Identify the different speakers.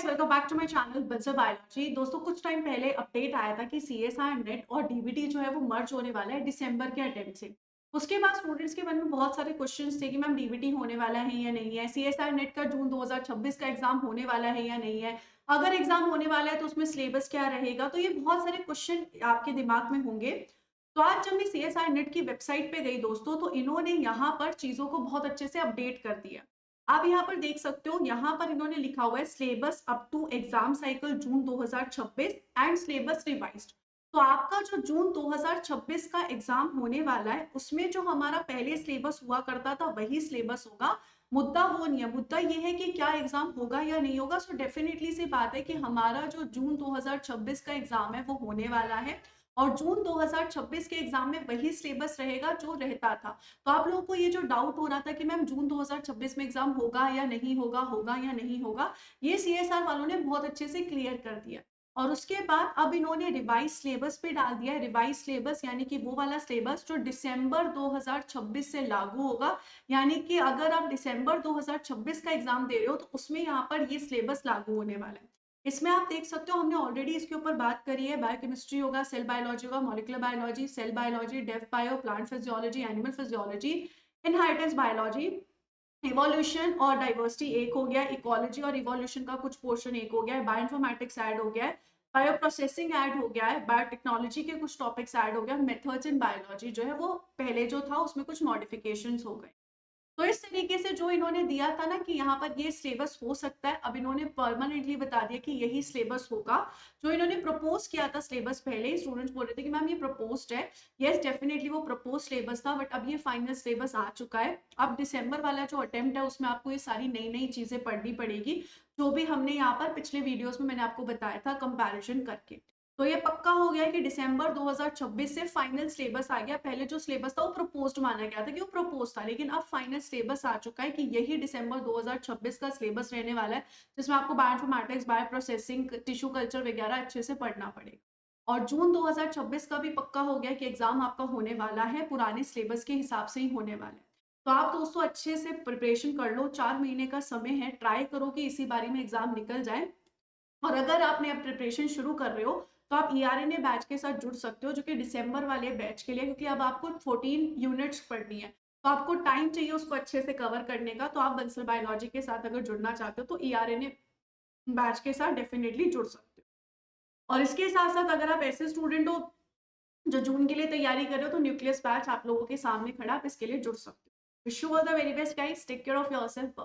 Speaker 1: Guys, welcome back to my channel Bansal biology. दोस्तों, कुछ time पहले अपडेट आया था कि सीएसआई नेट और डीबीटी जो है वो मर्ज होने वाला है दिसंबर के अटेम्प्ट से। उसके बाद स्टूडेंट्स के मन में बहुत सारे क्वेश्चंस थे कि मैम डीबीटी होने वाला है या नहीं है, सीएसआई नेट का जून 2026 का एग्जाम होने वाला है या नहीं है, अगर एग्जाम होने वाला है तो उसमें सिलेबस क्या रहेगा। तो ये बहुत सारे क्वेश्चन आपके दिमाग में होंगे। तो आज जब मैं सीएसआई नेट की वेबसाइट पे गई दोस्तों, तो इन्होंने यहाँ पर चीजों को बहुत अच्छे से अपडेट कर दिया। आप यहाँ पर देख सकते हो, यहाँ पर इन्होंने लिखा हुआ है syllabus up to exam cycle June 2026 and syllabus revised. तो आपका जो जून 2026 का एग्जाम होने वाला है उसमें जो हमारा पहले सिलेबस हुआ करता था वही सिलेबस होगा। मुद्दा वो नहीं है, मुद्दा ये है कि क्या एग्जाम होगा या नहीं होगा। सो डेफिनेटली सी बात है कि हमारा जो जून 2026 का एग्जाम है वो होने वाला है और जून 2026 के एग्जाम में वही सिलेबस रहेगा जो रहता था। तो आप लोगों को ये जो डाउट हो रहा था कि मैम जून 2026 में एग्जाम होगा या नहीं होगा, होगा या नहीं होगा, ये सीएसआर वालों ने बहुत अच्छे से क्लियर कर दिया। और उसके बाद अब इन्होंने रिवाइज सिलेबस पे डाल दिया है। रिवाइज सिलेबस यानी कि वो वाला सिलेबस जो दिसंबर 2026 से लागू होगा। यानी कि अगर आप दिसंबर 2026 का एग्जाम दे रहे हो तो उसमें यहाँ पर ये सिलेबस लागू होने वाला है। इसमें आप देख सकते हो, हमने ऑलरेडी इसके ऊपर बात करी है। बायोकेमिस्ट्री होगा, सेल बायोलॉजी होगा, molecular biology, cell biology, dev bio, plant physiology, animal physiology, inheritance biology, evolution और डाइवर्सिटी एक हो गया, इकोलॉजी और इवोल्यूशन का कुछ पोर्शन एक हो गया है, बायोइन्फॉर्मेटिक्स ऐड हो गया है, बायो प्रोसेसिंग ऐड हो गया है, बायोटेक्नोलॉजी के कुछ टॉपिक्स ऐड हो गया, मेथड्स इन बायोलॉजी जो है वो पहले जो था उसमें कुछ मॉडिफिकेशंस हो गए। तो इस तरीके से जो इन्होंने दिया था ना कि यहाँ पर ये सिलेबस हो सकता है, अब इन्होंने परमानेंटली बता दिया कि यही सिलेबस होगा। जो इन्होंने प्रपोज किया था सिलेबस, पहले स्टूडेंट्स बोल रहे थे कि मैम ये प्रपोज्ड है। यस, डेफिनेटली वो प्रपोज सिलेबस था, बट अब ये फाइनल सिलेबस आ चुका है। अब दिसंबर वाला जो अटेम्प्ट है उसमें आपको ये सारी नई नई चीजें पढ़नी पड़ेगी, जो भी हमने यहाँ पर पिछले वीडियोस में मैंने आपको बताया था कंपैरिजन करके। तो ये पक्का हो गया कि दिसंबर 2026 से फाइनल सिलेबस आ गया। पहले जो सिलेबस था वो प्रपोज्ड माना गया था कि वो प्रपोज था, लेकिन अब फाइनल सिलेबस आ चुका है कि यही दिसंबर 2026 का सिलेबस रहने वाला है, जिसमें आपको bioinformatics, bio processing, tissue culture वगैरह अच्छे से पढ़ना पड़ेगा। और जून 2026 का भी पक्का हो गया कि एग्जाम आपका होने वाला है, पुराने सिलेबस के हिसाब से ही होने वाला है। तो आप दोस्तों अच्छे से प्रिपरेशन कर लो, 4 महीने का समय है, ट्राई करो कि इसी बारी में एग्जाम निकल जाए। और अगर आपने अब प्रिपरेशन शुरू कर रहे हो तो आप ईआरएनए बैच के साथ जुड़ सकते हो, जो कि दिसंबर वाले बैच के लिए, क्योंकि अब आपको 14 यूनिट्स पढ़नी है। तो आपको टाइम चाहिए उसको अच्छे से कवर करने का। तो आप बंसल बायोलॉजी के साथ अगर जुड़ना चाहते हो तो ईआरएनए बैच के साथ डेफिनेटली जुड़ सकते हो। और इसके साथ साथ अगर आप ऐसे स्टूडेंट हो जो जून के लिए तैयारी कर रहे हो तो न्यूक्लियस बैच आप लोगों के सामने खड़ा, आप इसके लिए जुड़ सकते हो। Wish you all the very best guys, take care of yourself.